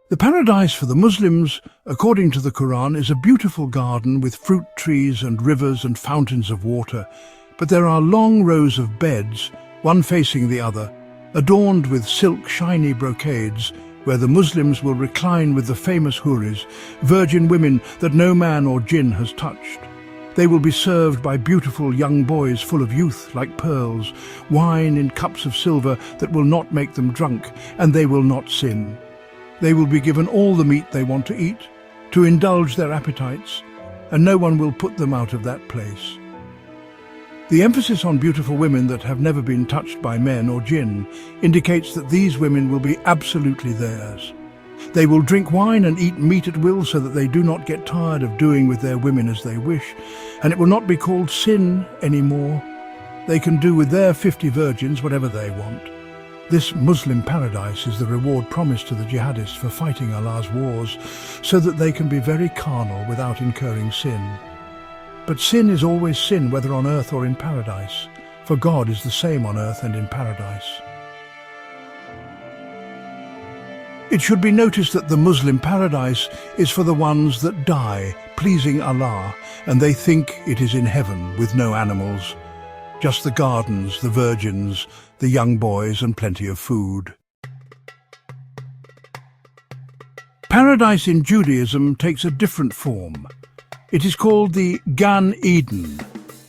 The paradise for the Muslims, according to the Quran, is a beautiful garden with fruit trees and rivers and fountains of water, but there are long rows of beds, one facing the other, adorned with silk shiny brocades, where the Muslims will recline with the famous huris, virgin women that no man or jinn has touched. They will be served by beautiful young boys full of youth like pearls, wine in cups of silver that will not make them drunk, and they will not sin. They will be given all the meat they want to eat, to indulge their appetites, and no one will put them out of that place. The emphasis on beautiful women that have never been touched by men or jinn indicates that these women will be absolutely theirs. They will drink wine and eat meat at will so that they do not get tired of doing with their women as they wish, and it will not be called sin anymore. They can do with their 50 virgins whatever they want. This Muslim paradise is the reward promised to the jihadists for fighting Allah's wars so that they can be very carnal without incurring sin. But sin is always sin, whether on earth or in paradise, for God is the same on earth and in paradise. It should be noticed that the Muslim paradise is for the ones that die, pleasing Allah, and they think it is in heaven with no animals, just the gardens, the virgins, the young boys and plenty of food. Paradise in Judaism takes a different form. It is called the Gan Eden,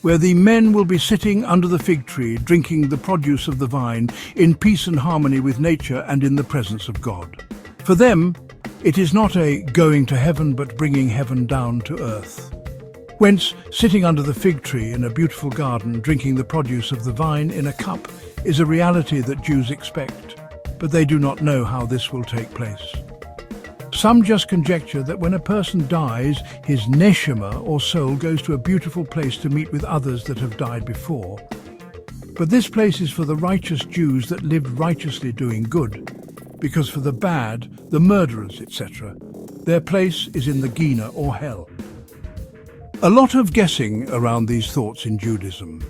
where the men will be sitting under the fig tree, drinking the produce of the vine, in peace and harmony with nature and in the presence of God. For them, it is not a going to heaven, but bringing heaven down to earth. Whence, sitting under the fig tree in a beautiful garden, drinking the produce of the vine in a cup, is a reality that Jews expect, but they do not know how this will take place. Some just conjecture that when a person dies, his neshama or soul goes to a beautiful place to meet with others that have died before. But this place is for the righteous Jews that lived righteously doing good, because for the bad, the murderers, etc., their place is in the Gehenna or hell. A lot of guessing around these thoughts in Judaism.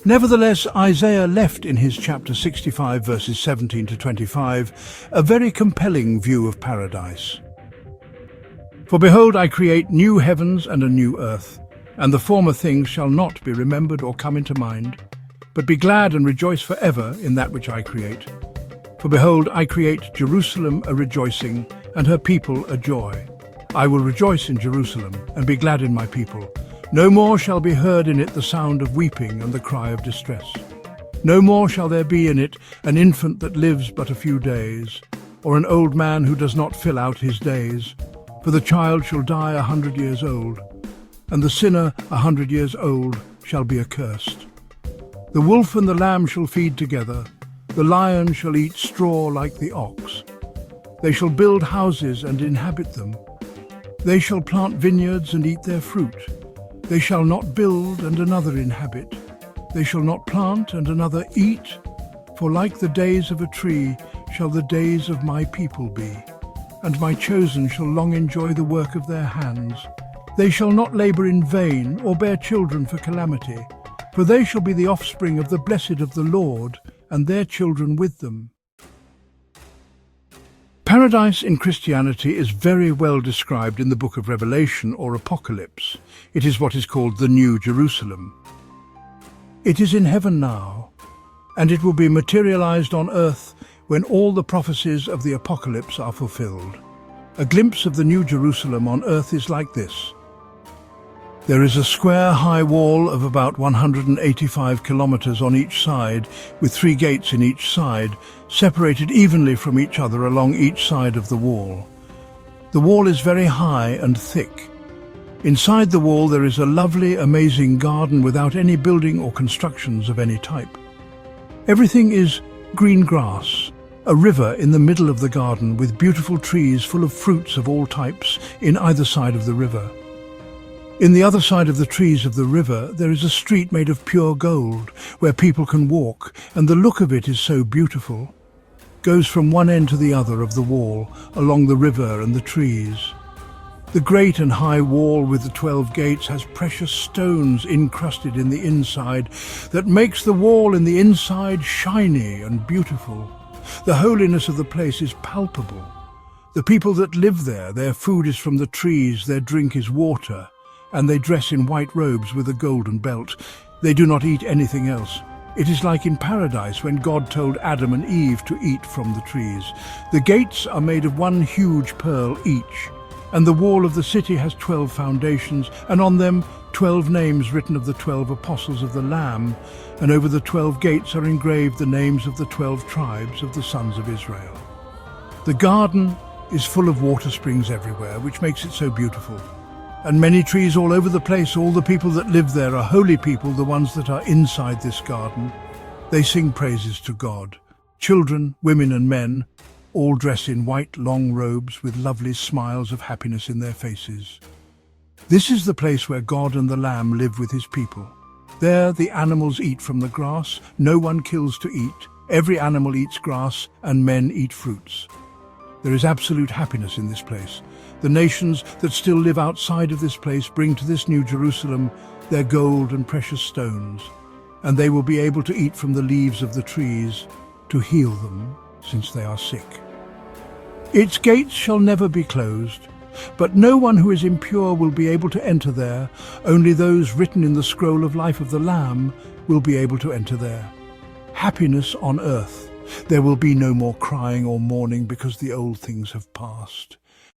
Nevertheless, Isaiah left in his chapter 65 verses 17 to 25 a very compelling view of paradise. For behold, I create new heavens and a new earth, and the former things shall not be remembered or come into mind, but be glad and rejoice forever in that which I create. For behold, I create Jerusalem a rejoicing, and her people a joy. I will rejoice in Jerusalem, and be glad in my people. No more shall be heard in it the sound of weeping and the cry of distress. No more shall there be in it an infant that lives but a few days, or an old man who does not fill out his days. For the child shall die 100 years old, and the sinner 100 years old shall be accursed. The wolf and the lamb shall feed together, the lion shall eat straw like the ox. They shall build houses and inhabit them. They shall plant vineyards and eat their fruit. They shall not build and another inhabit. They shall not plant and another eat. For like the days of a tree shall the days of my people be, and my chosen shall long enjoy the work of their hands. They shall not labor in vain or bear children for calamity, for they shall be the offspring of the blessed of the Lord, and their children with them. Paradise in Christianity is very well described in the book of Revelation or Apocalypse. It is what is called the New Jerusalem. It is in heaven now, and it will be materialized on earth when all the prophecies of the Apocalypse are fulfilled. A glimpse of the New Jerusalem on earth is like this. There is a square high wall of about 185 kilometers on each side, with 3 gates in each side, separated evenly from each other along each side of the wall. The wall is very high and thick. Inside the wall there is a lovely, amazing garden without any building or constructions of any type. Everything is green grass, a river in the middle of the garden with beautiful trees full of fruits of all types in either side of the river. In the other side of the trees of the river there is a street made of pure gold where people can walk, and the look of it is so beautiful. Goes from one end to the other of the wall, along the river and the trees. The great and high wall with the 12 gates has precious stones encrusted in the inside that makes the wall in the inside shiny and beautiful. The holiness of the place is palpable. The people that live there, their food is from the trees, their drink is water, and they dress in white robes with a golden belt. They do not eat anything else. It is like in Paradise when God told Adam and Eve to eat from the trees. The gates are made of one huge pearl each, and the wall of the city has 12 foundations, and on them 12 names written of the 12 apostles of the Lamb, and over the 12 gates are engraved the names of the 12 tribes of the sons of Israel. The garden is full of water springs everywhere, which makes it so beautiful. And many trees all over the place. All the people that live there are holy people, the ones that are inside this garden. They sing praises to God. Children, women and men, all dress in white long robes with lovely smiles of happiness in their faces. This is the place where God and the Lamb live with his people. There the animals eat from the grass. No one kills to eat. Every animal eats grass, and men eat fruits. There is absolute happiness in this place. The nations that still live outside of this place bring to this New Jerusalem their gold and precious stones, and they will be able to eat from the leaves of the trees to heal them, since they are sick. Its gates shall never be closed, but no one who is impure will be able to enter there. Only those written in the scroll of life of the Lamb will be able to enter there. Happiness on earth. There will be no more crying or mourning because the old things have passed.